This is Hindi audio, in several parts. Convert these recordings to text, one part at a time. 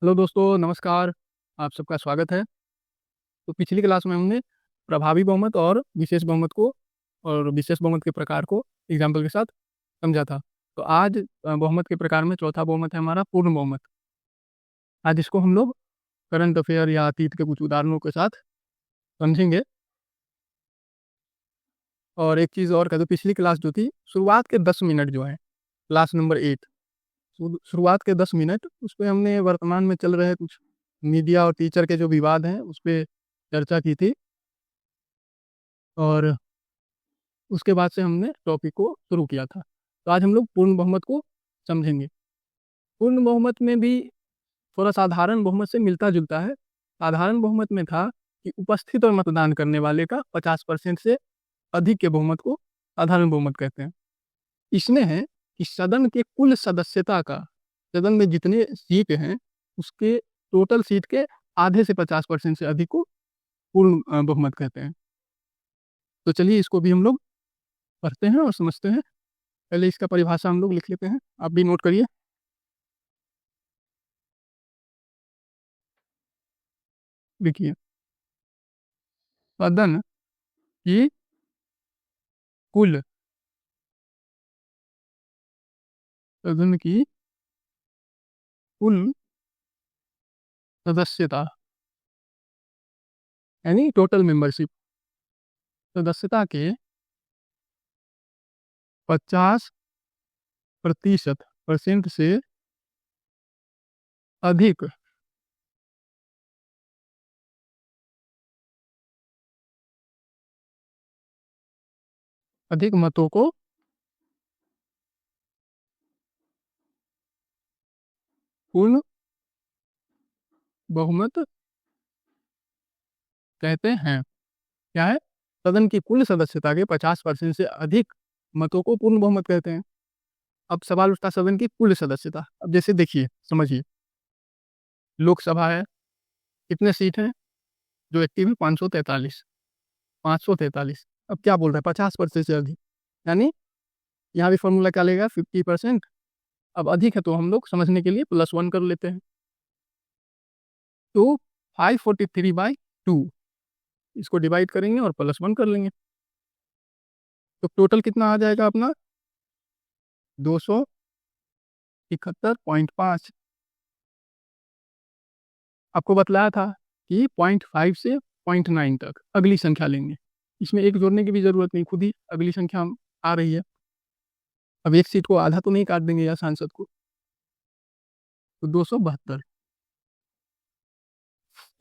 हेलो दोस्तों, नमस्कार। आप सबका स्वागत है। तो पिछली क्लास में हमने प्रभावी बहुमत और विशेष बहुमत को और विशेष बहुमत के प्रकार को एग्जाम्पल के साथ समझा था। तो आज बहुमत के प्रकार में चौथा बहुमत है हमारा पूर्ण बहुमत। आज इसको हम लोग करंट अफेयर या अतीत के कुछ उदाहरणों के साथ समझेंगे। और एक चीज़ और कह दो, पिछली क्लास जो थी, शुरुआत के 10 मिनट जो है, क्लास नंबर 8, शुरुआत के 10 मिनट उस पर हमने वर्तमान में चल रहे कुछ मीडिया और टीचर के जो विवाद हैं उस पर चर्चा की थी। और उसके बाद से हमने टॉपिक को शुरू किया था। तो आज हम लोग पूर्ण बहुमत को समझेंगे। पूर्ण बहुमत में भी थोड़ा साधारण बहुमत से मिलता जुलता है। साधारण बहुमत में था कि उपस्थित और मतदान करने वाले का 50% से अधिक के बहुमत को साधारण बहुमत कहते हैं। इसमें है कि सदन के कुल सदस्यता का, सदन में जितने सीट हैं उसके टोटल सीट के आधे से 50% से अधिक को पूर्ण बहुमत कहते हैं। तो चलिए इसको भी हम लोग पढ़ते हैं और समझते हैं। पहले इसका परिभाषा हम लोग लिख लेते हैं, आप भी नोट करिए। देखिए, सदन की कुल सदन की कुल सदस्यता यानी टोटल मेंबरशिप, सदस्यता के 50% से अधिक अधिक मतों को पूर्ण बहुमत कहते हैं। क्या है? सदन की कुल सदस्यता के 50% से अधिक मतों को पूर्ण बहुमत कहते हैं। अब सवाल उठता सदन की कुल सदस्यता। अब जैसे देखिए, समझिए, लोकसभा है, कितने सीट हैं जो एक्टिव है? 543। 543। अब क्या बोल रहा है? 50% से अधिक, यानी यहाँ भी फॉर्मूला क्या लेगा? 50%। अब अधिक है तो हम लोग समझने के लिए +1 कर लेते हैं। तो 543/2, इसको डिवाइड करेंगे और +1 कर लेंगे। तो टोटल कितना आ जाएगा अपना? 271.5। आपको बतलाया था कि 0.5 से 0.9 तक अगली संख्या लेंगे। इसमें एक जोड़ने की भी जरूरत नहीं, खुद ही अगली संख्या आ रही है। अब एक सीट को आधा तो नहीं काट देंगे या सांसद को, तो 272।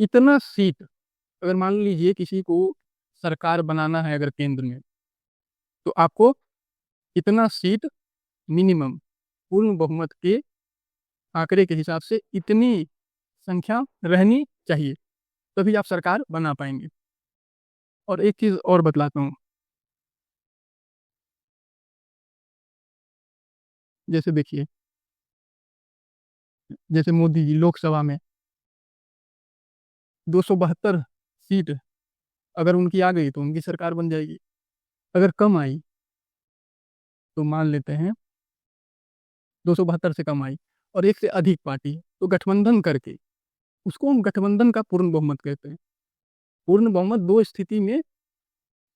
इतना सीट अगर मान लीजिए किसी को सरकार बनाना है अगर केंद्र में, तो आपको इतना सीट मिनिमम पूर्ण बहुमत के आंकड़े के हिसाब से इतनी संख्या रहनी चाहिए, तभी आप सरकार बना पाएंगे। और एक चीज और बतलाता हूँ। जैसे देखिए, जैसे मोदी जी लोकसभा में 272 सीट अगर उनकी आ गई तो उनकी सरकार बन जाएगी। अगर कम आई तो मान लेते हैं 272 से कम आई और एक से अधिक पार्टी, तो गठबंधन करके उसको हम गठबंधन का पूर्ण बहुमत कहते हैं। पूर्ण बहुमत दो स्थिति में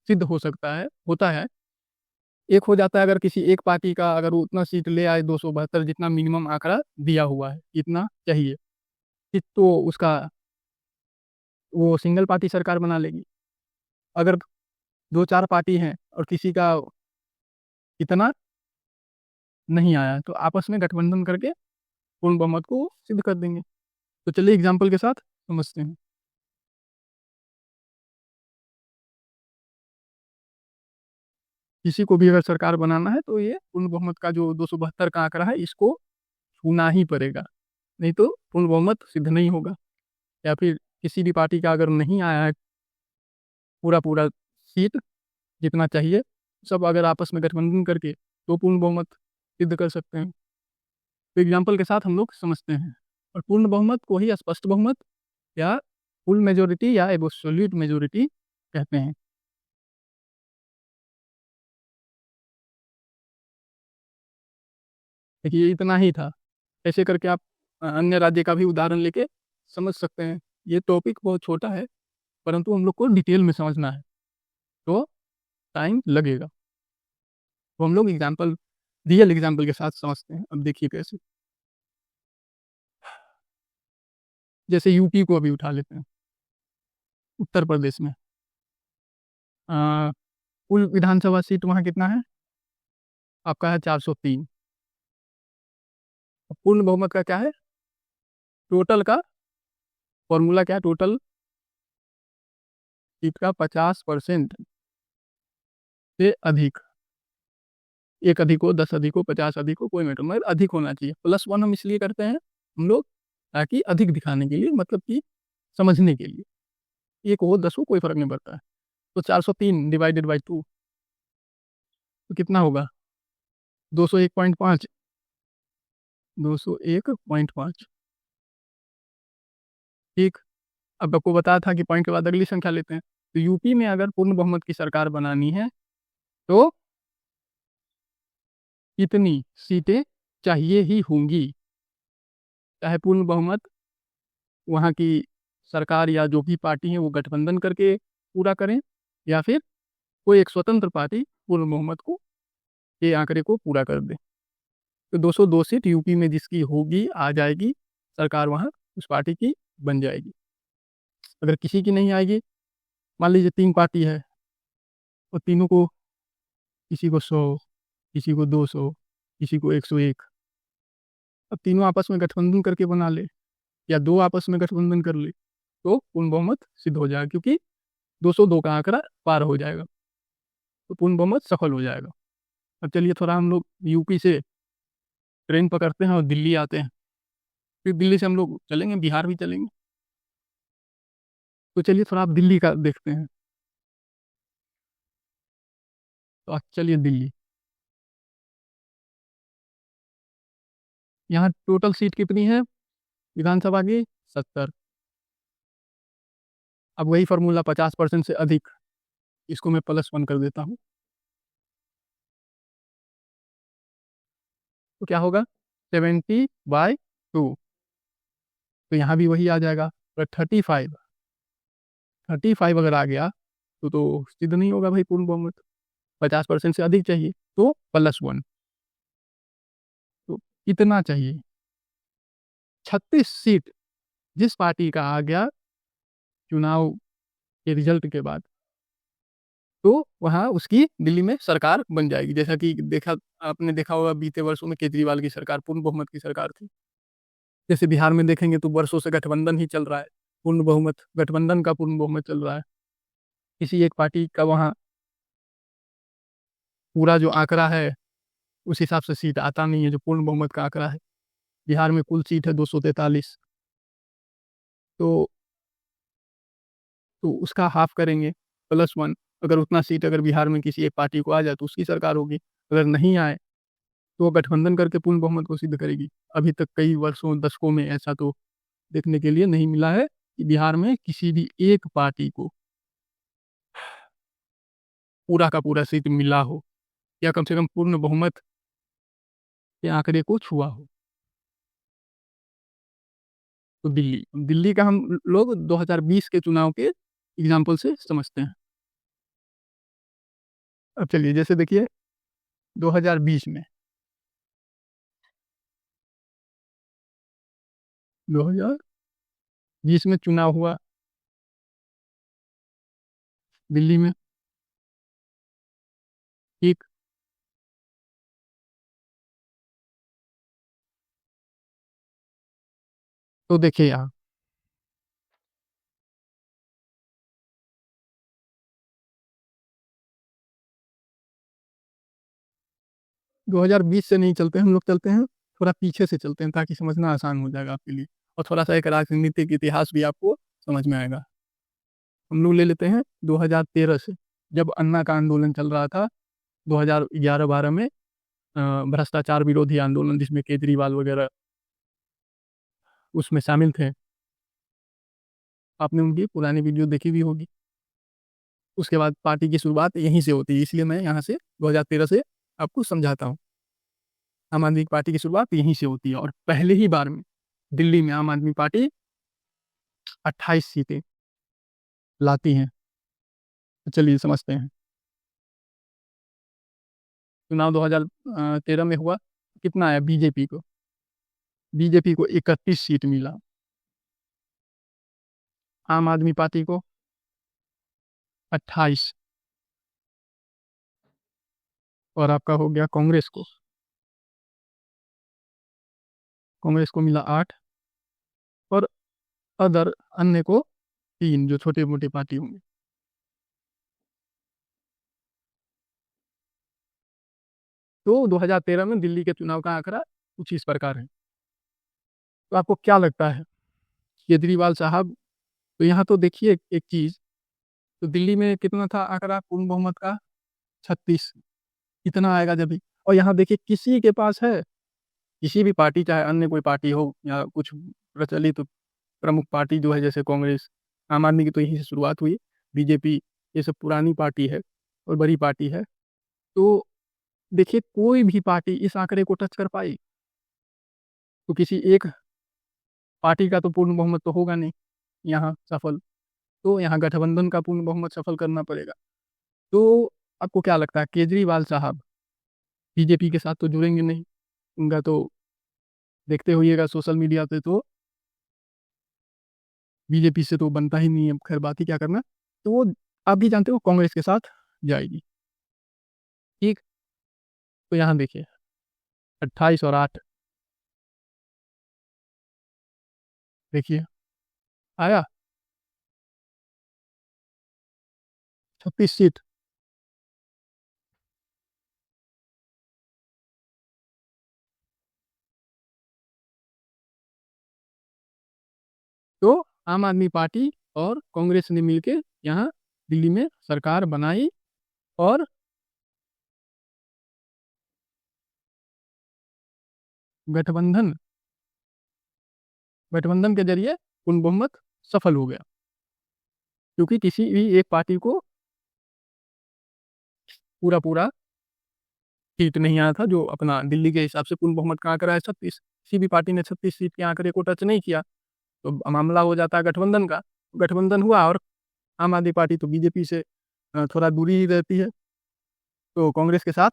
सिद्ध हो सकता है, होता है। एक हो जाता है अगर किसी एक पार्टी का अगर वो उतना सीट ले आए, 272 जितना मिनिमम आंकड़ा दिया हुआ है इतना चाहिए, तो उसका वो सिंगल पार्टी सरकार बना लेगी। अगर दो चार पार्टी हैं और किसी का इतना नहीं आया तो आपस में गठबंधन करके पूर्ण बहुमत को सिद्ध कर देंगे। तो चलिए एग्जाम्पल के साथ समझते हैं। किसी को भी अगर सरकार बनाना है तो ये पूर्ण बहुमत का जो 272 का आंकड़ा है इसको छूना ही पड़ेगा, नहीं तो पूर्ण बहुमत सिद्ध नहीं होगा। या फिर किसी भी पार्टी का अगर नहीं आया है पूरा पूरा सीट जितना चाहिए, सब अगर आपस में गठबंधन करके तो पूर्ण बहुमत सिद्ध कर सकते हैं। तो एग्जाम्पल के साथ हम लोग समझते हैं। और पूर्ण बहुमत को ही स्पष्ट बहुमत या फुल मेजोरिटी या एब्सोल्यूट मेजोरिटी कहते हैं। देखिए, इतना ही था। ऐसे करके आप अन्य राज्य का भी उदाहरण लेके समझ सकते हैं। ये टॉपिक बहुत छोटा है, परंतु हम लोग को डिटेल में समझना है, तो टाइम लगेगा। तो हम लोग एग्जाम्पल, रियल एग्जाम्पल के साथ समझते हैं। अब देखिए कैसे, जैसे यूपी को अभी उठा लेते हैं। उत्तर प्रदेश में कुल विधानसभा सीट वहाँ कितना है? आपका है 403। पूर्ण बहुमत का क्या है? टोटल का फॉर्मूला क्या है? टोटल सीट का 50% से अधिक, 1 अधिक हो, 10 अधिक हो, 50 अधिक हो, कोई मैटर, मगर अधिक होना चाहिए। +1 हम इसलिए करते हैं हम लोग, ताकि अधिक दिखाने के लिए, मतलब कि समझने के लिए। 1 हो 10 हो कोई फर्क नहीं पड़ता है। तो 403 डिवाइडेड बाई 2 तो कितना होगा? 201.5। 201.5, ठीक। अब आपको बताया था कि पॉइंट के बाद अगली संख्या लेते हैं। तो यूपी में अगर पूर्ण बहुमत की सरकार बनानी है तो कितनी सीटें चाहिए ही होंगी? चाहे पूर्ण बहुमत वहाँ की सरकार या जो भी पार्टी है वो गठबंधन करके पूरा करें, या फिर कोई एक स्वतंत्र पार्टी पूर्ण बहुमत को, के आंकड़े को पूरा कर दे। तो 202 सीट यूपी में जिसकी होगी, आ जाएगी सरकार, वहाँ उस पार्टी की बन जाएगी। अगर किसी की नहीं आएगी, मान लीजिए 3 पार्टी है और तीनों को, किसी को 100, किसी को 200, किसी को 101, अब तीनों आपस में गठबंधन करके बना ले, या 2 आपस में गठबंधन कर ले, तो पूर्ण बहुमत सिद्ध हो जाएगा, क्योंकि 202 का आंकड़ा पार हो जाएगा, तो पूर्ण बहुमत सफल हो जाएगा। अब चलिए थोड़ा हम लोग यूपी से ट्रेन पकड़ते हैं और दिल्ली आते हैं, फिर दिल्ली से हम लोग चलेंगे, बिहार भी चलेंगे। तो चलिए थोड़ा आप दिल्ली का देखते हैं। तो चलिए दिल्ली, यहाँ टोटल सीट कितनी है विधानसभा की? 70। अब वही फार्मूला, 50% से अधिक, इसको मैं +1 कर देता हूँ, तो क्या होगा? 70/2। तो यहाँ भी वही आ जाएगा। अगर 35 अगर आ गया तो सिद्ध नहीं होगा भाई पूर्ण बहुमत, 50% से अधिक चाहिए, तो +1। तो कितना चाहिए? 36 सीट जिस पार्टी का आ गया चुनाव के रिजल्ट के बाद, तो वहाँ उसकी दिल्ली में सरकार बन जाएगी। जैसा कि आपने देखा होगा बीते वर्षों में केजरीवाल की सरकार पूर्ण बहुमत की सरकार थी। जैसे बिहार में देखेंगे तो वर्षों से गठबंधन ही चल रहा है, पूर्ण बहुमत, गठबंधन का पूर्ण बहुमत चल रहा है। किसी एक पार्टी का वहाँ पूरा जो आंकड़ा है उस हिसाब से सीट आता नहीं है, जो पूर्ण बहुमत का आंकड़ा है। बिहार में कुल सीट है 243, तो उसका हाफ करेंगे, +1। अगर उतना सीट अगर बिहार में किसी एक पार्टी को आ जाए तो उसकी सरकार होगी, अगर नहीं आए तो वो गठबंधन करके पूर्ण बहुमत को सिद्ध करेगी। अभी तक कई वर्षों, दशकों में ऐसा तो देखने के लिए नहीं मिला है कि बिहार में किसी भी एक पार्टी को पूरा का पूरा सीट मिला हो, या कम से कम पूर्ण बहुमत के आंकड़े को छुआ हो। तो दिल्ली, दिल्ली का हम लोग 2020 के चुनाव के एग्जाम्पल से समझते हैं। अब चलिए, जैसे देखिए 2020 में 2020 में चुनाव हुआ दिल्ली में, ठीक। तो देखिए यहाँ 2020 से नहीं चलते हम लोग, चलते हैं थोड़ा पीछे से चलते हैं, ताकि समझना आसान हो जाएगा आपके लिए, और थोड़ा सा एक राजनीतिक इतिहास भी आपको समझ में आएगा। हम लोग ले लेते हैं 2013 से, जब अन्ना का आंदोलन चल रहा था 2011-12 में, भ्रष्टाचार विरोधी आंदोलन, जिसमें केजरीवाल वगैरह उसमें शामिल थे। आपने उनकी पुरानी वीडियो देखी भी होगी। उसके बाद पार्टी की शुरुआत यहीं से होती है, इसलिए मैं यहाँ से 2013 से आपको समझाता हूँ। आम आदमी पार्टी की शुरुआत यहीं से होती है, और पहले ही बार में दिल्ली में आम आदमी पार्टी 28 सीटें लाती हैं। तो चलिए समझते हैं। चुनाव 2013 में हुआ, कितना आया बीजेपी को? बीजेपी को 31 सीट मिला, आम आदमी पार्टी को 28, और आपका हो गया कांग्रेस को मिला 8, और अदर अन्य को 3, जो छोटे मोटे पार्टी होंगे। तो 2013 में दिल्ली के चुनाव का आंकड़ा कुछ इस प्रकार है। तो आपको क्या लगता है केजरीवाल साहब? तो यहाँ तो देखिए एक चीज, तो दिल्ली में कितना था आंकड़ा पूर्ण बहुमत का? 36। इतना आएगा जब भी। और यहाँ देखिए किसी के पास है, किसी भी पार्टी, चाहे अन्य कोई पार्टी हो या कुछ प्रचलित प्रमुख पार्टी जो है, जैसे कांग्रेस, आम आदमी की तो यहीं से शुरुआत हुई, बीजेपी, ये सब पुरानी पार्टी है और बड़ी पार्टी है। तो देखिए कोई भी पार्टी इस आंकड़े को टच कर पाई? तो किसी एक पार्टी का तो पूर्ण बहुमत तो होगा नहीं यहाँ सफल, तो यहाँ गठबंधन का पूर्ण बहुमत सफल करना पड़ेगा। तो आपको क्या लगता है केजरीवाल साहब बीजेपी के साथ तो जुड़ेंगे नहीं? उनका तो देखते होइएगा सोशल मीडिया पे, तो बीजेपी से तो बनता ही नहीं है, खैर बात ही क्या करना। तो वो आप भी जानते हो कांग्रेस के साथ जाएगी। ठीक। तो यहाँ देखिए 28 और 8, देखिए आया 36 सीट। तो आम आदमी पार्टी और कांग्रेस ने मिलके यहाँ दिल्ली में सरकार बनाई, और गठबंधन गठबंधन के जरिए पूर्ण बहुमत सफल हो गया, क्योंकि किसी भी एक पार्टी को पूरा पूरा सीट नहीं आया था, जो अपना दिल्ली के हिसाब से पूर्ण बहुमत का आंकड़ा है 36। किसी भी पार्टी ने 36 सीट के आंकड़े को टच नहीं किया, तो मामला हो जाता है गठबंधन का। गठबंधन हुआ, और आम आदमी पार्टी तो बीजेपी से थोड़ा दूरी ही रहती है, तो कांग्रेस के साथ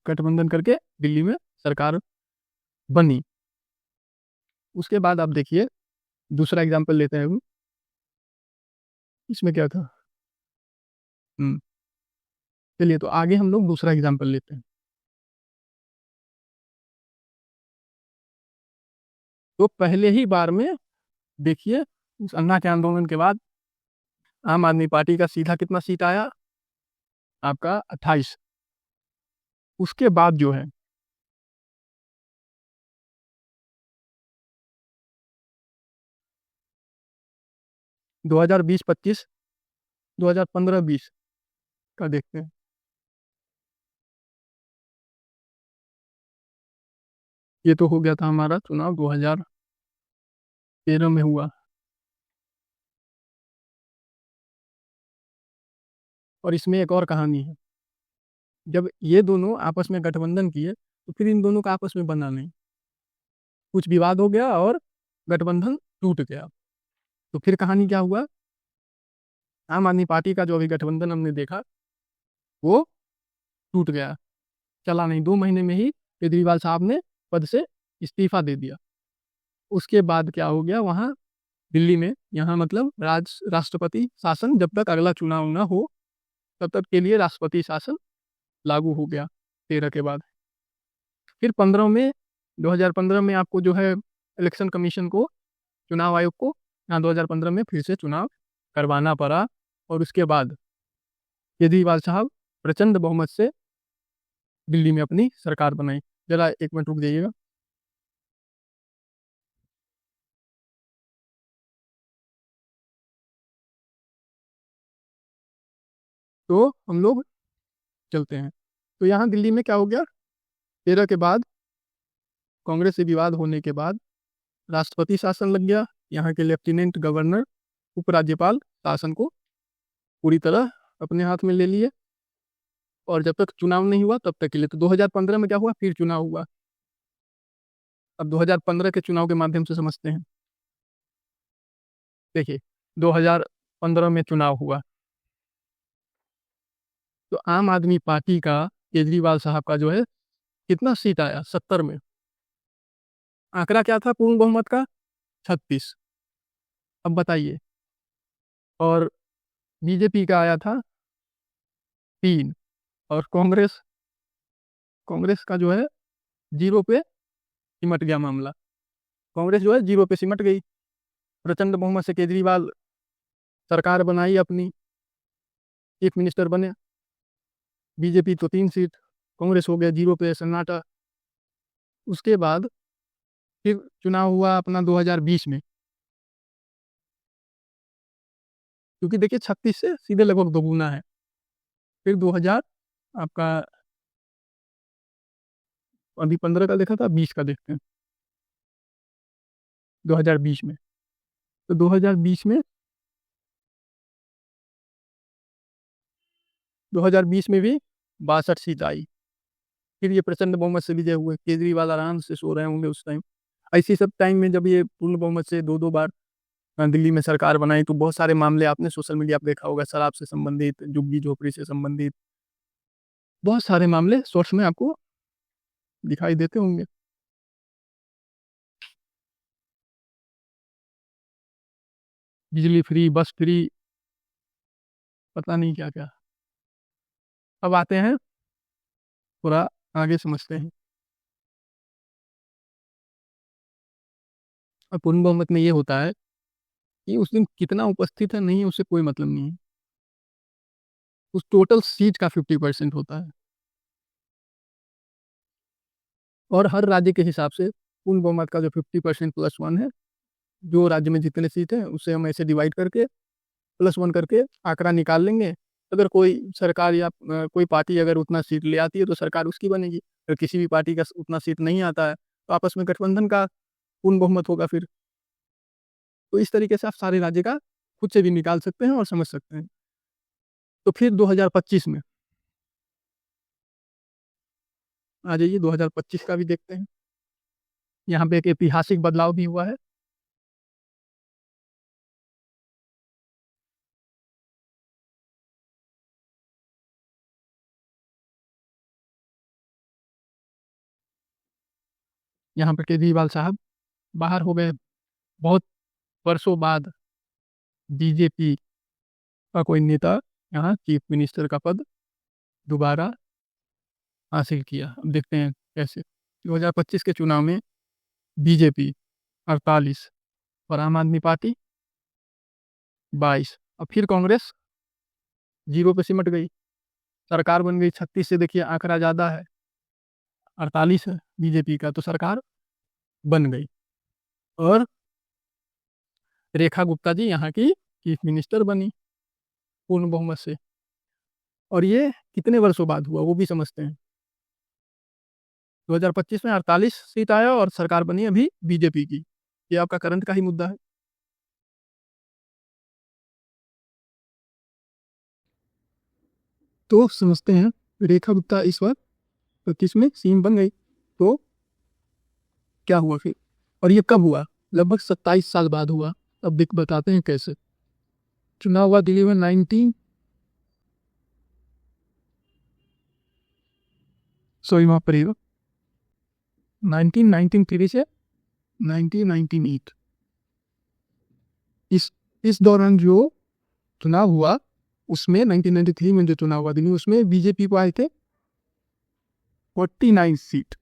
गठबंधन करके दिल्ली में सरकार बनी। उसके बाद आप देखिए दूसरा एग्जाम्पल लेते हैं हम। इसमें क्या था? हम्म चलिए तो आगे हम लोग दूसरा एग्जाम्पल लेते हैं। तो पहले ही बार में देखिए उस अन्ना के आंदोलन के बाद आम आदमी पार्टी का सीधा कितना सीट आया? आपका 28। उसके बाद जो है 2020-25, 2015-20 का देखते हैं। ये तो हो गया था हमारा चुनाव 2013 में हुआ, और इसमें एक और कहानी है। जब ये दोनों आपस में गठबंधन किए, तो फिर इन दोनों का आपस में बना नहीं, कुछ विवाद हो गया और गठबंधन टूट गया। तो फिर कहानी क्या हुआ? आम आदमी पार्टी का जो अभी गठबंधन हमने देखा, वो टूट गया, चला नहीं। 2 महीने में ही केजरीवाल साहब ने पद से इस्तीफा दे दिया। उसके बाद क्या हो गया वहाँ दिल्ली में, यहाँ मतलब राष्ट्रपति शासन, जब तक अगला चुनाव ना हो तब तक के लिए राष्ट्रपति शासन लागू हो गया 13 के बाद। फिर 2015 में आपको जो है इलेक्शन कमीशन को, चुनाव आयोग को, यहाँ 2015 में फिर से चुनाव करवाना पड़ा, और उसके बाद केजरीवाल साहब प्रचंड बहुमत से दिल्ली में अपनी सरकार बनाई। जरा 1 मिनट रुक जाइएगा। तो हम लोग चलते हैं। तो यहाँ दिल्ली में क्या हो गया? 13 के बाद कांग्रेस से विवाद होने के बाद राष्ट्रपति शासन लग गया। यहाँ के लेफ्टिनेंट गवर्नर, उपराज्यपाल शासन को पूरी तरह अपने हाथ में ले लिए, और जब तक चुनाव नहीं हुआ तब तक के लिए। तो 2015 में क्या हुआ? फिर चुनाव हुआ। अब 2015 के चुनाव के माध्यम से समझते हैं। देखिए, 2015 में चुनाव हुआ तो आम आदमी पार्टी का, केजरीवाल साहब का जो है, कितना सीट आया? 70 में। आंकड़ा क्या था पूर्ण बहुमत का? 36। अब बताइए। और बीजेपी का आया था 3। और कांग्रेस कांग्रेस का जो है 0 पे सिमट गया मामला। कांग्रेस जो है 0 पे सिमट गई। प्रचंड बहुमत से केजरीवाल सरकार बनाई अपनी, चीफ मिनिस्टर बने। बीजेपी तो 3 सीट, कांग्रेस हो गया 0 पे सन्नाटा। उसके बाद फिर चुनाव हुआ अपना 2020 में, क्योंकि देखिए 36 से सीधे लगभग दोगुना है। फिर 2000 आपका, अभी 15 का देखा था, 20 का देखते हैं। 2020 में, तो 2020 में 2020 में भी 62 सीट आई। फिर ये प्रचंड बहुमत से विजय हुए। केजरीवाल आराम से सो रहे होंगे उस टाइम। ऐसी सब टाइम में जब ये पूर्ण बहुमत से दो दो बार दिल्ली में सरकार बनाई, तो बहुत सारे मामले आपने सोशल मीडिया पर देखा होगा, शराब से संबंधित, झुग्गी झोपड़ी से संबंधित बहुत सारे मामले सोर्स में आपको दिखाई देते होंगे। बिजली फ्री, बस फ्री, पता नहीं क्या क्या। अब आते हैं, थोड़ा आगे समझते हैं। और पूर्ण बहुमत में ये होता है कि उस दिन कितना उपस्थित है नहीं है, उससे कोई मतलब नहीं है। उस टोटल सीट का 50% होता है। और हर राज्य के हिसाब से पूर्ण बहुमत का जो 50% प्लस 1 है, जो राज्य में जितने सीट है उसे हम ऐसे डिवाइड करके प्लस 1 करके आंकड़ा निकाल लेंगे। अगर कोई सरकार या कोई पार्टी अगर उतना सीट ले आती है तो सरकार उसकी बनेगी। अगर किसी भी पार्टी का उतना सीट नहीं आता है तो आपस में गठबंधन का पूर्ण बहुमत होगा फिर। तो इस तरीके से आप सारे राज्य का खुद से भी निकाल सकते हैं और समझ सकते हैं। तो फिर 2025 में आ जाइए, 2025 का भी देखते हैं। यहाँ पे एक ऐतिहासिक बदलाव भी हुआ है। यहाँ पे केजरीवाल साहब बाहर हो गए। बहुत वर्षों बाद बीजेपी का कोई नेता यहाँ चीफ मिनिस्टर का पद दोबारा हासिल किया। अब देखते हैं कैसे। 2025 के चुनाव में बीजेपी 48 और आम आदमी पार्टी 22। अब फिर कांग्रेस 0 पे सिमट गई, सरकार बन गई 36 से। देखिए आंकड़ा ज़्यादा है, 48 है बीजेपी का, तो सरकार बन गई। और रेखा गुप्ता जी यहाँ की चीफ मिनिस्टर बनी पूर्ण बहुमत से। और ये कितने वर्षों बाद हुआ वो भी समझते हैं। 2025 में 48 सीट आया और सरकार बनी अभी बीजेपी की। ये आपका करंट का ही मुद्दा है। तो समझते हैं, रेखा गुप्ता इस बार 25 में सीएम बन गई। तो क्या हुआ फिर, और ये कब हुआ? लगभग 27 साल बाद हुआ। अब देख बताते हैं कैसे। चुनाव हुआ दिल्ली में 1993 से 1998। इस दौरान जो चुनाव हुआ उसमें 1993 में जो चुनाव हुआ दिल्ली, उसमें बीजेपी को आए थे 49 सीट,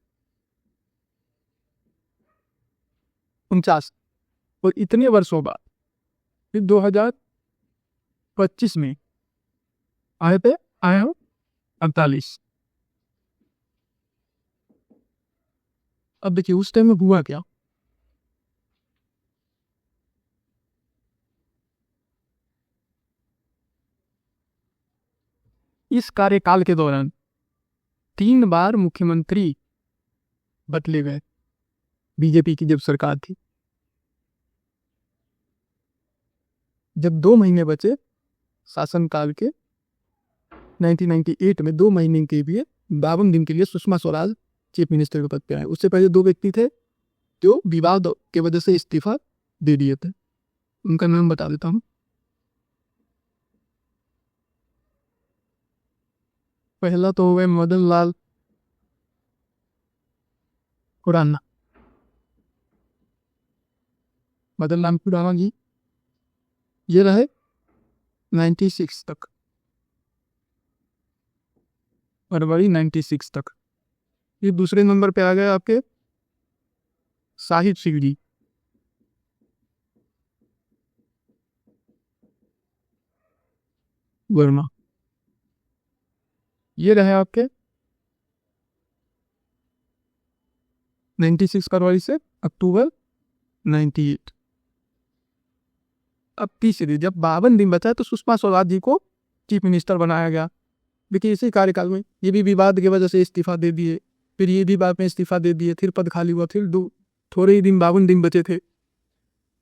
49। और इतने वर्षों बाद फिर 2025 में आए हो 48। अब देखिए उस टाइम में हुआ क्या। इस कार्यकाल के दौरान 3 बार मुख्यमंत्री बदले गए बीजेपी की जब सरकार थी। जब 2 महीने बचे शासनकाल के 1998 में, 2 महीने के लिए 52 दिन के लिए सुषमा स्वराज चीफ मिनिस्टर के पद पे आए। उससे पहले 2 व्यक्ति थे, जो विवाद के वजह से इस्तीफा दे दिए थे। उनका नाम बता देता हूँ। पहला तो हुए मदन लाल खुराना। मदन लाल खुराना जी ये रहे 96 तक, फरवरी 96 तक। ये दूसरे नंबर पे आ गए आपके साहिब सिंह जी। वर्मा ये रहे आपके 96 फरवरी से अक्टूबर 98। अब तीसरी, जब 52 दिन बचा तो सुषमा स्वराज जी को चीफ मिनिस्टर बनाया गया। देखिए इसी कार्यकाल में ये भी विवाद की वजह से इस्तीफा दे दिए, फिर ये भी बाद में इस्तीफा दे दिए, फिर पद खाली हुआ, फिर थोड़े ही दिन 52 दिन बचे थे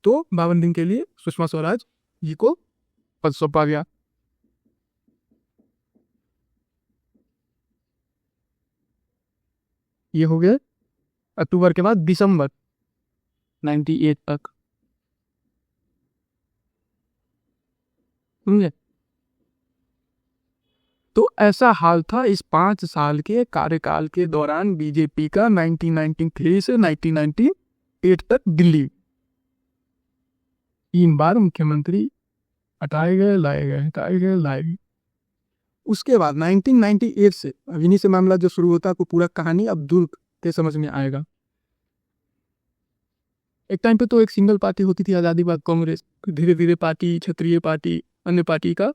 तो 52 दिन के लिए सुषमा स्वराज जी को पद सौंपा गया। ये हो गया अक्टूबर के बाद दिसंबर 98 तक। समझे? तो ऐसा हाल था इस 5 साल के कार्यकाल के दौरान बीजेपी का 1993 से 1998 तक दिल्ली 3 बार मुख्यमंत्री हटाए गए, लाए गए, हटाए गए, लाए गए। उसके बाद 1998 से अब इन्हीं से मामला जो शुरू होता है तो पूरा कहानी अब दूर के समझ में आएगा। एक टाइम पे तो एक सिंगल पार्टी होती थी आज़ादी बाद कांग्रेस, धीरे धीरे पार्टी, क्षेत्रीय पार्टी, अन्य पार्टी का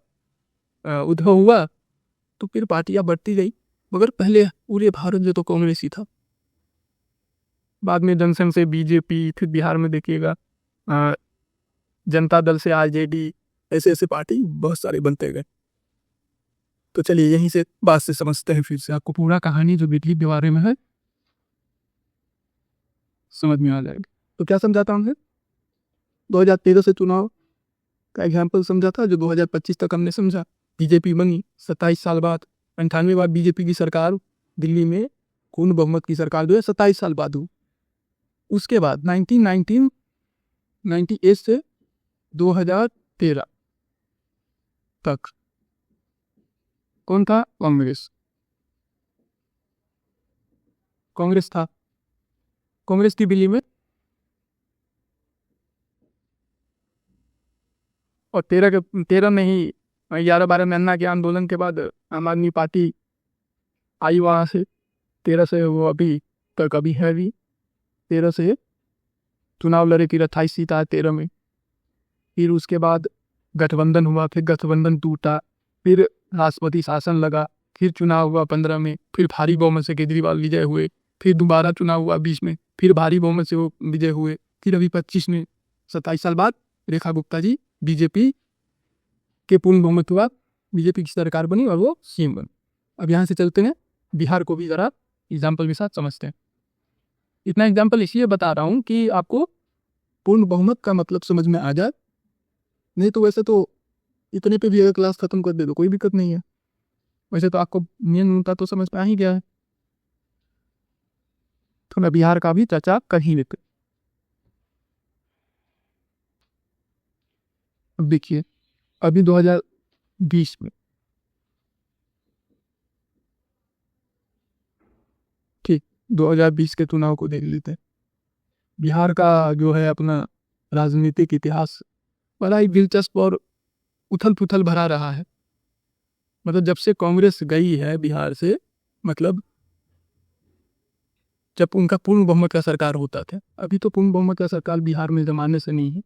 उद्भव हुआ, तो फिर पार्टियां बढ़ती गई, मगर पहले पूरे भारत में तो कांग्रेस ही था। बाद में जनसंघ से बीजेपी, फिर बिहार में देखिएगा जनता दल से आरजेडी, ऐसे ऐसे पार्टी बहुत सारे बनते गए। तो चलिए यहीं से बात से समझते हैं, फिर से आपको पूरा कहानी जो बिजली के बारे में है समझ में आ जाएगा। तो क्या समझाता हूँ, 2013 से चुनाव का एग्जाम्पल समझा था, जो 2025 तक हमने समझा। बीजेपी बनी 27 साल बाद, 98 बार बीजेपी की सरकार दिल्ली में पूर्ण बहुमत की सरकार जो है 27 साल बाद हुई। उसके बाद 1998 से 2013 तक कौन था? कांग्रेस। कांग्रेस था, कांग्रेस थी दिल्ली में। और 13 में ही 11-12 में अन्ना के आंदोलन के बाद आम आदमी पार्टी आई वहाँ से। 13 से वो अभी तक अभी है भी। 13 से चुनाव लड़े, फिर 28 सीट आए 13 में। फिर उसके बाद गठबंधन हुआ, फिर गठबंधन टूटा, फिर राष्ट्रपति शासन लगा, फिर चुनाव हुआ 15 में, फिर भारी बहुमत से केजरीवाल विजय हुए, फिर दोबारा चुनाव हुआ 20 में, फिर भारी बहुमत से वो विजय हुए, फिर अभी 25 में 27 साल बाद रेखा गुप्ता जी बीजेपी के पूर्ण बहुमत हुआ, बीजेपी की सरकार बनी और वो सीएम बनी। अब यहाँ से चलते हैं बिहार को भी ज़रा एग्जाम्पल के साथ समझते हैं। इतना एग्जाम्पल इसलिए बता रहा हूँ कि आपको पूर्ण बहुमत का मतलब समझ में आ जाए, नहीं तो वैसे तो इतने पे भी अगर क्लास खत्म कर दे तो कोई दिक्कत नहीं है। वैसे तो आपको मेन मुद्दा तो समझ में आ ही गया है, तो मैं बिहार का भी चर्चा कर ही लेते। अब देखिए अभी 2020 में, ठीक 2020 के चुनाव को देख लेते हैं। बिहार का जो है अपना राजनीतिक इतिहास बड़ा ही दिलचस्प और उथल पुथल भरा रहा है। मतलब जब से कांग्रेस गई है बिहार से, मतलब जब उनका पूर्ण बहुमत का सरकार होता था, अभी तो पूर्ण बहुमत का सरकार बिहार में जमाने से नहीं है,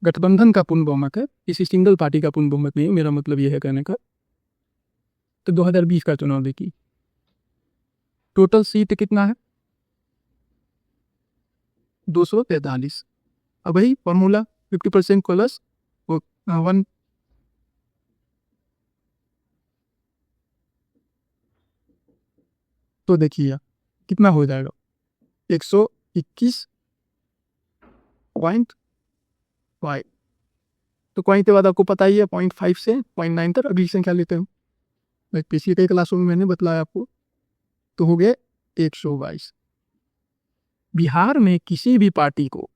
गठबंधन का पूर्ण बहुमत है, किसी सिंगल पार्टी का पूर्ण बहुमत नहीं है, मेरा मतलब यह है कहने का। तो 2020 का चुनाव देखिए, टोटल सीट कितना है? 243। अब वही फॉर्मूला 50% प्लस 1, तो देखिए कितना हो जाएगा, 121.5। तो पॉइंट के बाद आपको पता ही है 0.5 से 0.9 तक अगली संख्या लेते हो, पिछली कई क्लासों में मैंने बतलाया आपको। तो हो गए 122। बिहार में किसी भी पार्टी को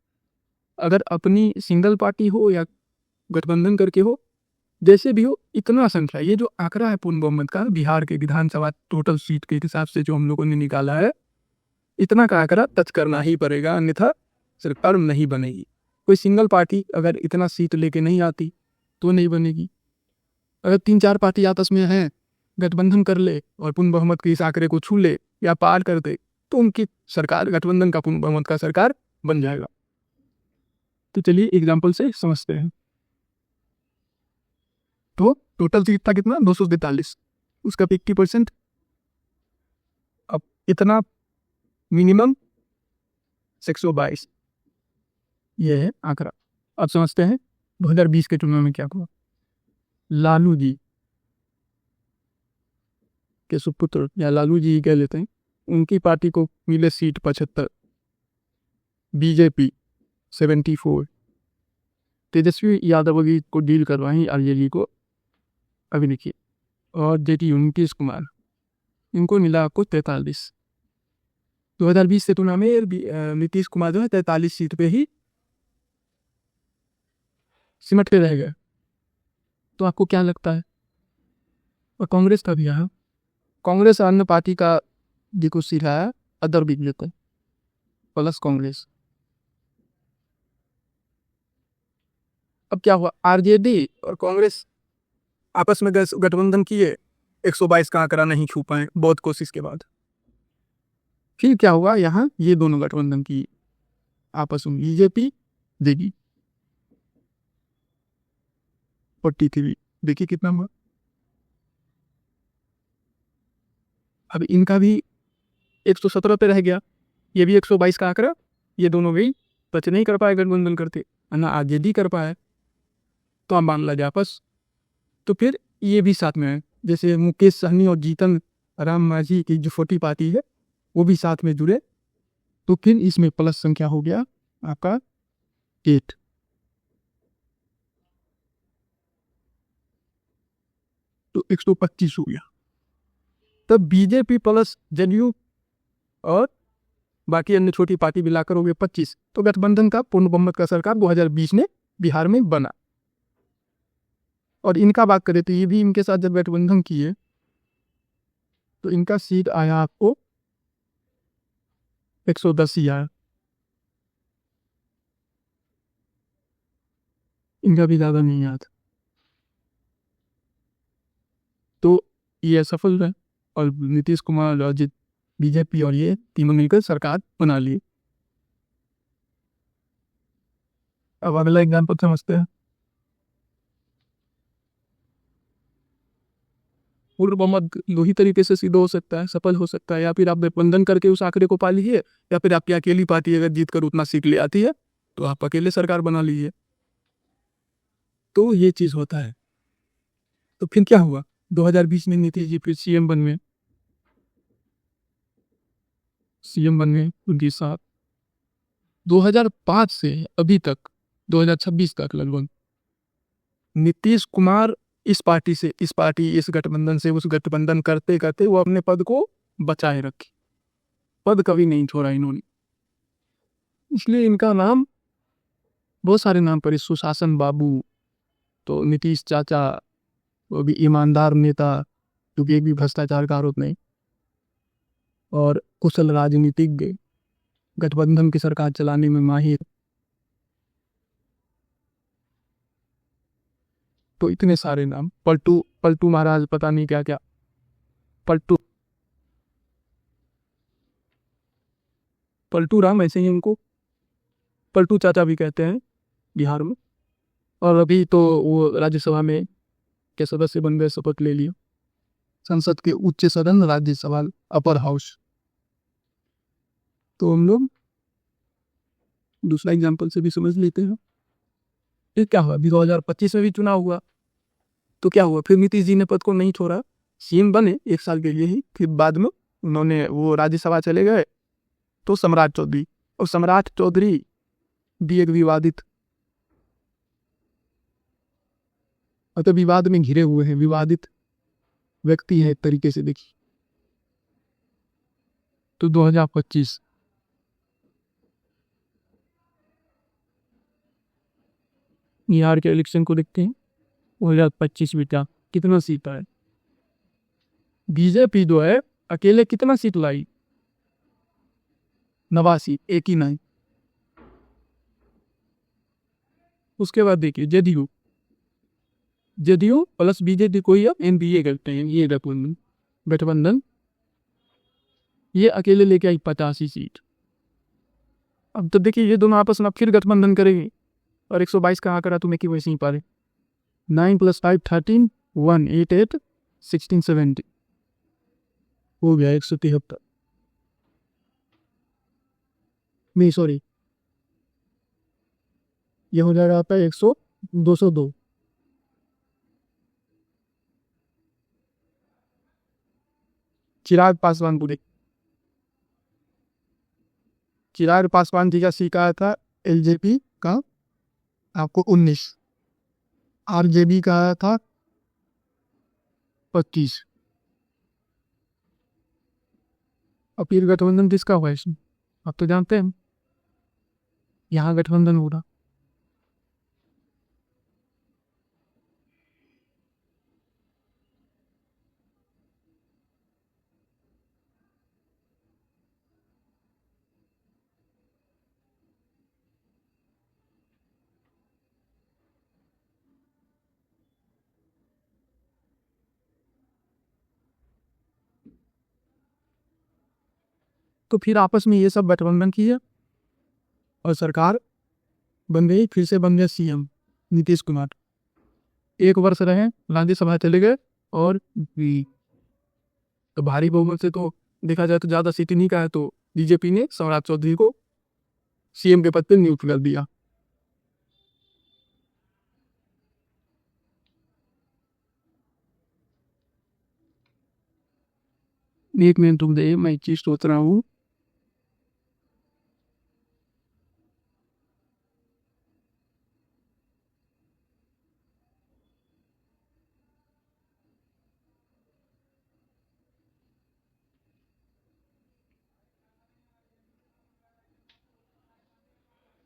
अगर अपनी सिंगल पार्टी हो या गठबंधन करके हो, जैसे भी हो, इतना संख्या, ये जो आंकड़ा है पूर्ण बहुमत का बिहार के विधानसभा टोटल सीट के हिसाब से जो हम लोगों ने निकाला है, इतना का आंकड़ा टच करना ही पड़ेगा, अन्यथा सरकार नहीं बनेगी। कोई सिंगल पार्टी अगर इतना सीट लेके नहीं आती तो नहीं बनेगी। अगर 3-4 पार्टी आपस में हैं, गठबंधन कर ले और पूर्ण बहुमत के इस आंकड़े को छू ले या पार कर दे, तो उनकी सरकार, गठबंधन का पूर्ण बहुमत का सरकार बन जाएगा। तो चलिए एग्जाम्पल से समझते हैं। तो टोटल सीट था कितना, 243, उसका 50%। अब इतना मिनिमम 122, ये है आंकड़ा। अब समझते हैं 2020 के चुनाव में क्या हुआ। लालू जी के सुपुत्र या लालू जी कह लेते हैं, उनकी पार्टी को मिले सीट 75, बीजेपी 74, तेजस्वी यादव जी को डील करवाई आरजेडी को, अभी लिखिए, और जेडीयू नीतीश कुमार, इनको मिला आपको 43। 2020 से तुलना में नीतीश कुमार जो है 43 सीट पे ही सिमट के रह गए। तो आपको क्या लगता है? और कांग्रेस का भी है, कांग्रेस अन्य पार्टी का जिको सीट है अदर भी लेते हैं प्लस कांग्रेस। अब क्या हुआ, आरजेडी और कांग्रेस आपस में गठबंधन किए, 122 का आंकड़ा नहीं छू पाए बहुत कोशिश के बाद। फिर क्या हुआ, यहाँ ये दोनों गठबंधन की आपस में, बीजेपी जेडी 43, देखिए कितना हुआ। अब इनका भी 117 पे रह गया, ये भी 122 का आंकड़ा, ये दोनों भी टच नहीं कर पाए गठबंधन करते, ना आरजेडी कर पाए, तो हम मान ला आपस। तो फिर ये भी साथ में है, जैसे मुकेश सहनी और जीतन राम मांझी की जो छोटी पार्टी है वो भी साथ में जुड़े, तो फिर इसमें प्लस संख्या हो गया आपका 8। तो 125 हो गया। तब बीजेपी प्लस जेडीयू और बाकी अन्य छोटी पार्टी मिलाकर हो गए 25। तो गठबंधन का पूर्ण बहुमत का सरकार 2020 में बिहार में बना। और इनका बात करें तो ये भी इनके साथ जब गठबंधन किए तो इनका सीट आया आपको 110 ही आया, इनका भी ज़्यादा नहीं आया था। तो ये सफल है और नीतीश कुमार और बीजेपी और ये तीनों मिलकर सरकार बना लिए। अब अगला एग्जाम्पल समझते हैं। पूर्ण बहुमत दो ही तरीके से सिद्ध हो सकता है, सफल हो सकता है, या फिर आप गठबंधन करके उस आंकड़े को पा लीजिए, या फिर आपकी अकेली पार्टी अगर जीत कर उतना सीट ले आती है तो आप अकेले सरकार बना लीजिए। तो ये चीज होता है। तो फिर क्या हुआ, 2020 में नीतीश जी फिर सीएम बन गए, उनके साथ 2005 से अभी तक 2026 तक लगभग नीतीश कुमार इस पार्टी से इस पार्टी, इस गठबंधन से उस गठबंधन करते करते वो अपने पद को बचाए रखे, पद कभी नहीं छोड़ा इन्होंने। इसलिए इनका नाम बहुत सारे नाम पर, सुशासन बाबू, तो नीतीश चाचा, वो भी ईमानदार नेता क्योंकि एक भी भ्रष्टाचार का आरोप नहीं, और कुशल राजनीतिज्ञ, गठबंधन की सरकार चलाने में माहिर। तो इतने सारे नाम, पलटू महाराज, पता नहीं क्या क्या, पलटू राम, ऐसे ही उनको पलटू चाचा भी कहते हैं बिहार में। और अभी तो वो राज्यसभा में के सदस्य बन गए, शपथ ले लिया, संसद के उच्च सदन राज्यसभा अपर हाउस। तो हम लोग दूसरा एग्जाम्पल से भी समझ लेते हैं। फिर क्या हुआ, अभी 2025 में भी चुनाव हुआ, तो क्या हुआ, फिर नीतीश जी ने पद को नहीं छोड़ा, सीएम बने 1 साल के लिए ही, फिर बाद में उन्होंने वो राज्यसभा चले गए। तो सम्राट चौधरी, और सम्राट चौधरी भी एक विवादित, मतलब विवाद में घिरे हुए हैं, विवादित व्यक्ति है एक तरीके से देखिए। तो 2025 बिहार के इलेक्शन को देखते हैं। 2025 में क्या कितना सीट है? बीजेपी जो है अकेले कितना सीट लाई? 89, 89। उसके बाद देखिए जेडीयू, जेडीयू प्लस बीजेपी को ही अब एनडीए करते हैं, ये गठबंधन, ये अकेले लेके आई 85 सीट। अब तो देखिए ये दोनों आपस में फिर गठबंधन करेंगे और 122 का आंकड़ा तुम्हें कि वैसे ही पारे। 9 + 5 13, 1 8 8 16 70 हो गया 173। नहीं सॉरी, ये हो जाएगा आपका 202। चिराग पासवान पूरे, चिराग पासवान जी का सीट आया था एलजेपी का आपको 19, आरजेबी का आया था 25। और फिर गठबंधन किसका हुआ इसमें आप तो जानते हैं, यहाँ गठबंधन हो रहा। तो फिर आपस में ये सब गठबंधन किया और सरकार बन गई, फिर से बन गया सीएम नीतीश कुमार। 1 वर्ष रहे, राज्यसभा चले गए और तो भारी बहुमत से तो देखा जाए तो ज़्यादा सीट नहीं का है, तो बीजेपी ने सम्राट चौधरी को सीएम के पद पर नियुक्त कर दिया। एक मिनट रुक जाइए, मैं एक चीज सोच रहा हूँ।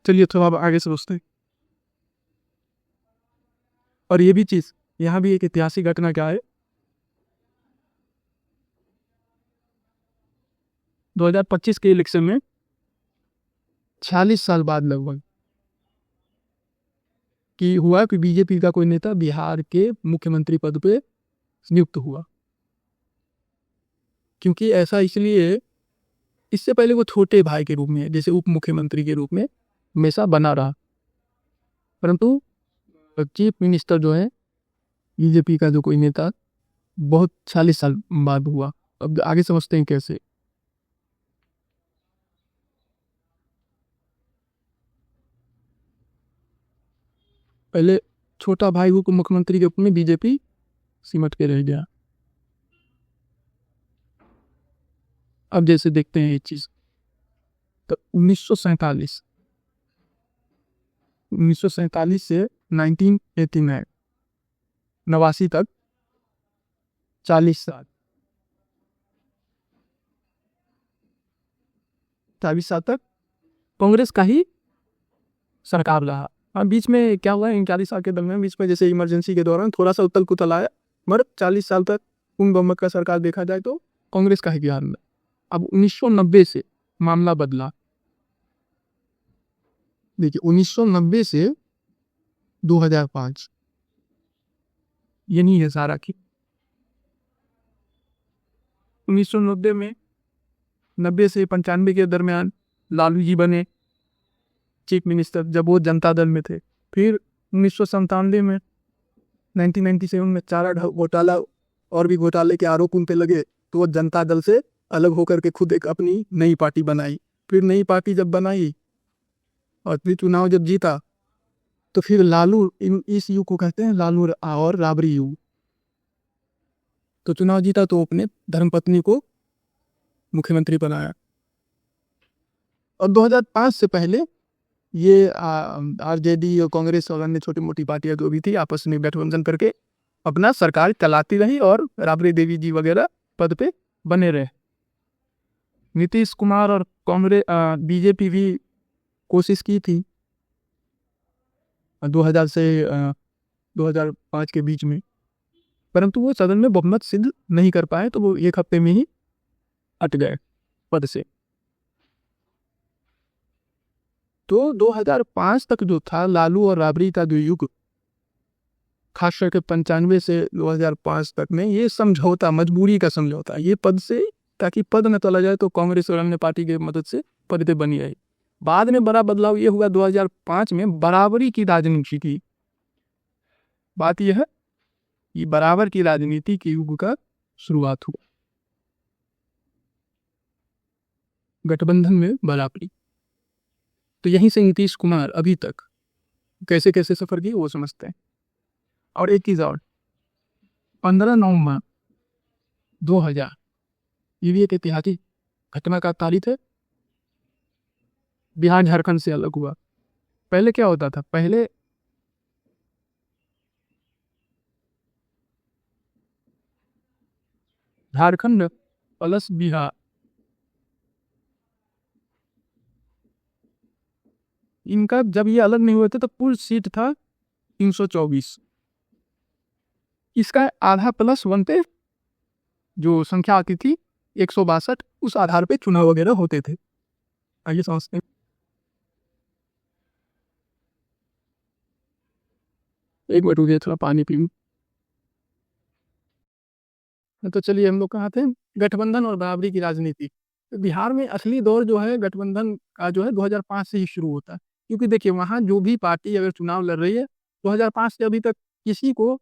चलिए थोड़ा अब आगे सोचते हैं। और ये भी चीज, यहाँ भी एक ऐतिहासिक घटना क्या है, 2025 के इलेक्शन में 46 साल बाद लगभग कि हुआ कि बीजेपी का कोई नेता बिहार के मुख्यमंत्री पद पे नियुक्त हुआ। क्योंकि ऐसा इसलिए, इससे पहले वो छोटे भाई के रूप में जैसे उप मुख्यमंत्री के रूप में हमेशा बना रहा, परंतु चीफ मिनिस्टर जो है बीजेपी का जो कोई नेता बहुत 40 साल बाद हुआ। अब आगे समझते हैं कैसे। पहले छोटा भाई उप मुख्यमंत्री के रूप में बीजेपी सिमट के रह गया। अब जैसे देखते हैं ये चीज, तो 1947 से 1989 89 तक 40 साल, 40 साल तक कांग्रेस का ही सरकार रहा। अब बीच में क्या हुआ इन 40 साल के दरमियान, बीच में जैसे इमरजेंसी के दौरान थोड़ा सा उतल कुतल आया, मगर 40 साल तक पूर्ण बहुमत का सरकार देखा जाए तो कांग्रेस का ही बिहार में। अब 1990 से मामला बदला। देखिए 1990 से 2005 ये नहीं है सारा की। 1990 में 90 से 95 के दरमियान लालू जी बने चीफ मिनिस्टर जब वो जनता दल में थे। फिर 1997 में 1997 में चारा घोटाला और भी घोटाले के आरोप उन पे लगे, तो वो जनता दल से अलग होकर के खुद एक अपनी नई पार्टी बनाई। फिर नई पार्टी जब बनाई और फिर चुनाव जब जीता, तो फिर लालू, इस युग को कहते हैं लालू और राबड़ी युग। तो चुनाव जीता तो अपने धर्मपत्नी को मुख्यमंत्री बनाया। और 2005 से पहले ये आरजेडी और कांग्रेस और अन्य छोटी मोटी पार्टियां जो भी थी आपस में गठबंधन करके अपना सरकार चलाती रही और राबड़ी देवी जी वगैरह पद पे बने रहे। नीतीश कुमार और कांग्रेस बीजेपी भी कोशिश की थी 2000 से 2005 के बीच में, परंतु वो सदन में बहुमत सिद्ध नहीं कर पाए, तो वो 1 हफ्ते में ही हट गए पद से। तो 2005 तक जो था लालू और राबड़ी का जो युग, खास करके 95 से 2005 तक में, ये समझौता, मजबूरी का समझौता, ये पद से, ताकि पद न चला जाए तो कांग्रेस और अन्य पार्टी की मदद से पदें बनी रही। बाद में बड़ा बदलाव ये हुआ 2005 में बराबरी की राजनीति की। बात यह है कि बराबर की राजनीति के युग का शुरुआत हुआ, गठबंधन में बराबरी। तो यहीं से नीतीश कुमार अभी तक कैसे कैसे सफर किए वो समझते हैं। और एक चीज और, 15 नवंबर 2000 ये भी एक ऐतिहासिक घटना का तारीख है। बिहार झारखंड से अलग हुआ। पहले क्या होता था, पहले झारखंड प्लस बिहार, इनका जब ये अलग नहीं हुए थे तो कुल सीट था 324। इसका आधा प्लस 1 पे जो संख्या आती थी 162, उस आधार पे चुनाव वगैरह होते थे। आइए समझते हैं। एक मिनट रुकिए, थोड़ा पानी पी लूं। तो चलिए, हम लोग कहाँ थे, गठबंधन और बराबरी की राजनीति। तो बिहार में असली दौर जो है गठबंधन का जो है 2005 से ही शुरू होता है। क्योंकि देखिए, वहाँ जो भी पार्टी अगर चुनाव लड़ रही है, 2005 से अभी तक किसी को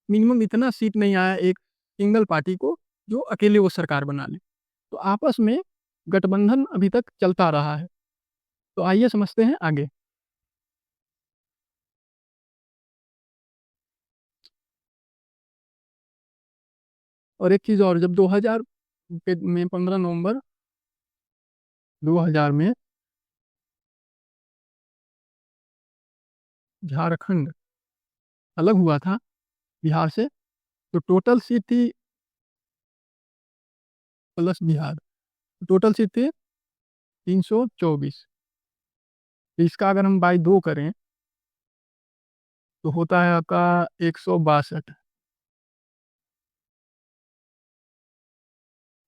मिनिमम इतना सीट नहीं आया एक सिंगल पार्टी को जो अकेले वो सरकार बना ले। तो आपस में गठबंधन अभी तक चलता रहा है। तो आइए समझते हैं आगे। और एक चीज़ और, जब 2000 में 15 नवंबर 2000 में झारखंड अलग हुआ था बिहार से, तो टोटल सीट थी प्लस बिहार, टोटल सीट थी 324। इसका अगर हम बाई 2 करें तो होता है आपका 162।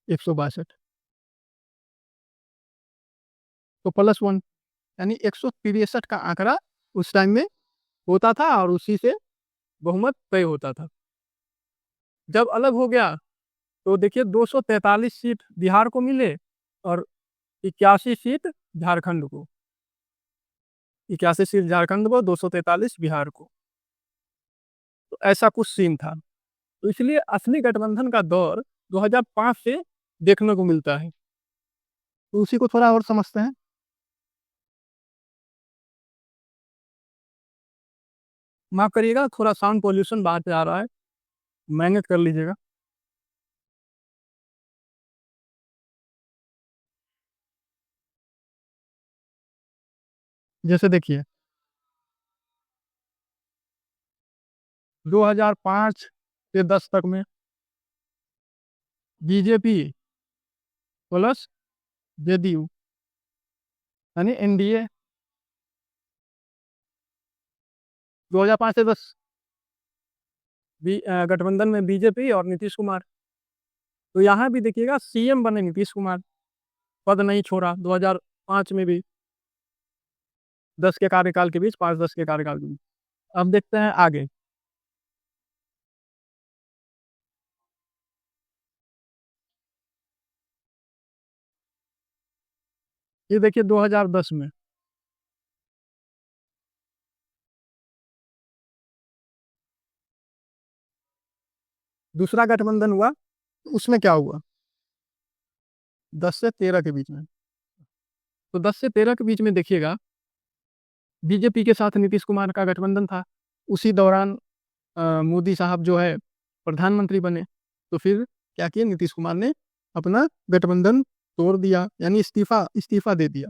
162 तो प्लस 1, यानी 163 का आंकड़ा उस टाइम में होता था और उसी से बहुमत तय होता था। जब अलग हो गया तो देखिए 243 सीट बिहार को मिले और 81 सीट झारखंड को, 81 सीट झारखंड को, 243 बिहार को। तो ऐसा कुछ सीन था। तो इसलिए असली गठबंधन का दौर 2005 से देखने को मिलता है। तो उसी को थोड़ा और समझते हैं। माफ करिएगा, थोड़ा साउंड पोल्यूशन बाहर से आ रहा है, मैनेज कर लीजिएगा। जैसे देखिए, 2005 से 10 तक में बीजेपी प्लस जेडीयू यानी एनडीए। 2005 से 10 गठबंधन में बीजेपी और नीतीश कुमार। तो यहाँ भी देखिएगा सीएम बने नीतीश कुमार, पद नहीं छोड़ा 2005 में भी, 10 के कार्यकाल के बीच, 5-10 के कार्यकाल के बीच। अब देखते हैं आगे। ये देखिए 2010 में दूसरा गठबंधन हुआ, उसमें क्या हुआ, 10 से 13 के बीच में। तो 10 से 13 के बीच में देखिएगा बीजेपी के साथ नीतीश कुमार का गठबंधन था। उसी दौरान मोदी साहब जो है प्रधानमंत्री बने। तो फिर क्या किया, नीतीश कुमार ने अपना गठबंधन तोड़ दिया, यानी इस्तीफा इस्तीफा दे दिया।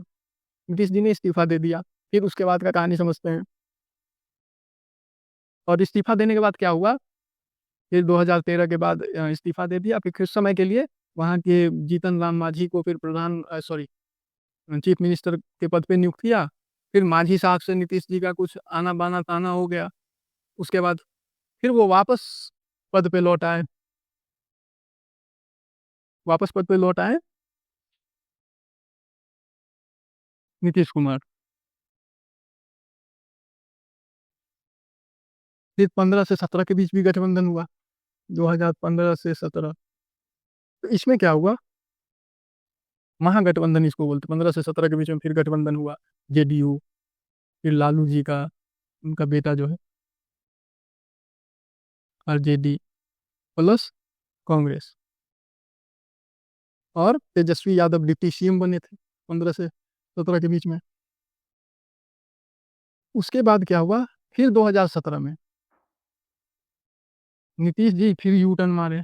नीतीश जी ने इस्तीफा दे दिया। फिर उसके बाद का कहानी समझते हैं। और इस्तीफा देने के बाद क्या हुआ, फिर 2013 के बाद इस्तीफा दे दिया। फिर कुछ समय के लिए वहाँ के जीतन राम मांझी को फिर चीफ मिनिस्टर के पद पे नियुक्त किया। फिर मांझी साहब से नीतीश जी का कुछ आना बाना ताना हो गया। उसके बाद फिर वो वापस पद पे लौट आए, वापस पद पे लौट आए नीतीश कुमार। फिर 15 से 17 के बीच भी गठबंधन हुआ, 2015 से 17। तो इसमें क्या हुआ, महागठबंधन इसको बोलते, 15 से 17 के बीच में फिर गठबंधन हुआ। जेडीयू, फिर लालू जी का, उनका बेटा जो है, आरजेडी प्लस कांग्रेस, और तेजस्वी यादव डिप्टी सीएम बने थे 15 से 17 के बीच में। उसके बाद क्या हुआ, फिर 2017 में नीतीश जी फिर यू टर्न मारे,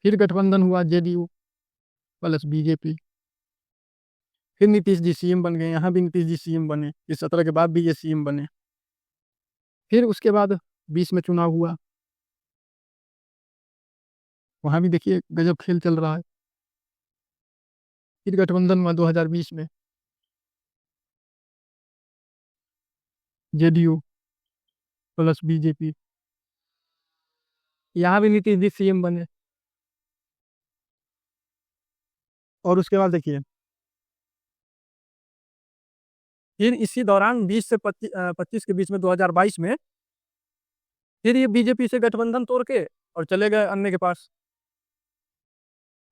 फिर गठबंधन हुआ जेडीयू प्लस बीजेपी। फिर नीतीश जी सीएम बन गए, यहाँ भी नीतीश जी सीएम बने, इस 17 के बाद भी ये सीएम बने। फिर उसके बाद 20 में चुनाव हुआ, वहां भी देखिए गजब खेल चल रहा है। फिर गठबंधन हुआ 2020 में, जेडीयू प्लस बीजेपी, यहाँ भी नीतीश जी सीएम बने। और उसके बाद देखिए, फिर इसी दौरान 20 से 25 के बीच में 2022 में फिर ये बीजेपी से गठबंधन तोड़ के और चले गए अन्य के पास।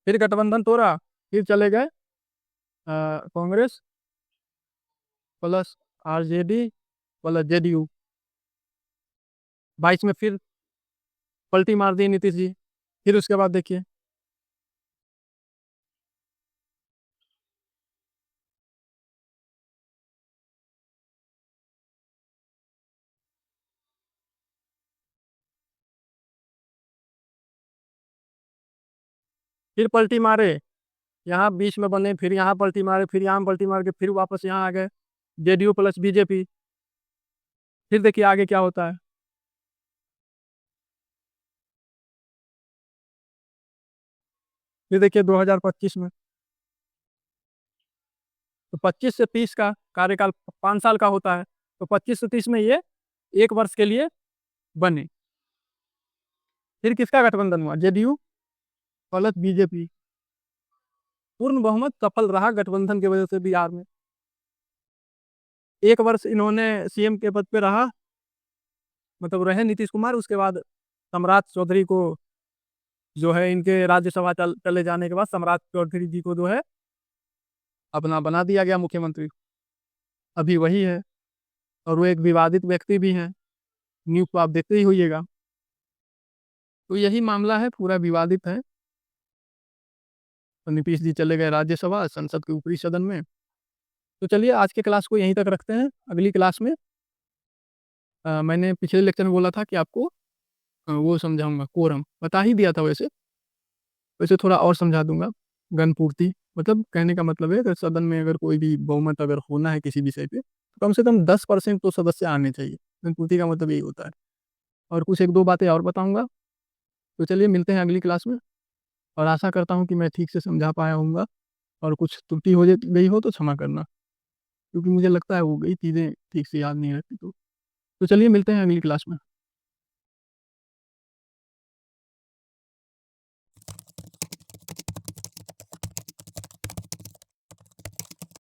फिर गठबंधन तोड़ा, फिर चले गए Congress plus RJD plus JDU. 22 में फिर पलटी मार दी नीतीश जी। फिर उसके बाद देखिए, फिर पलटी मारे, यहाँ 20 में बने, फिर यहाँ पलटी मारे, फिर यहाँ पलटी मार के फिर वापस यहाँ आ गए, जेडीयू प्लस बीजेपी। फिर देखिए आगे क्या होता है। फिर देखिए 2025 में, तो 25 से 30 का कार्यकाल 5 साल का होता है, तो 25 से 30 में ये 1 वर्ष के लिए बने। फिर किसका गठबंधन हुआ, जेडीयू प्लस बीजेपी। पूर्ण बहुमत सफल रहा गठबंधन की वजह से बिहार में। 1 वर्ष इन्होंने सीएम के पद पे रहा, मतलब रहे नीतीश कुमार। उसके बाद सम्राट चौधरी को जो है, इनके राज्यसभा चले जाने के बाद सम्राट चौधरी जी को जो है अपना बना दिया गया मुख्यमंत्री। अभी वही है, और वो एक विवादित व्यक्ति भी है, न्यूज को आप देखते ही होइएगा। तो यही मामला है, पूरा विवादित है। तो नीतीश जी चले गए राज्यसभा, संसद के ऊपरी सदन में। तो चलिए आज के क्लास को यहीं तक रखते हैं। अगली क्लास में मैंने पिछले लेक्चर में बोला था कि आपको वो समझाऊंगा, कोरम बता ही दिया था वैसे, वैसे थोड़ा और समझा दूंगा। गण पूर्ति, मतलब कहने का मतलब है, अगर सदन में अगर कोई भी बहुमत अगर होना है किसी विषय पे, तो कम से कम 10% तो सदस्य आने चाहिए। गण पूर्ति का मतलब यही होता है। और कुछ एक दो बातें और बताऊंगा। तो चलिए मिलते हैं अगली क्लास में, और आशा करता हूँ कि मैं ठीक से समझा पाया हूँगा, और कुछ त्रुटि हो गई हो तो क्षमा करना, क्योंकि मुझे लगता है वो गई चीज़ें ठीक से याद नहीं रहती। तो चलिए मिलते हैं अगली क्लास में।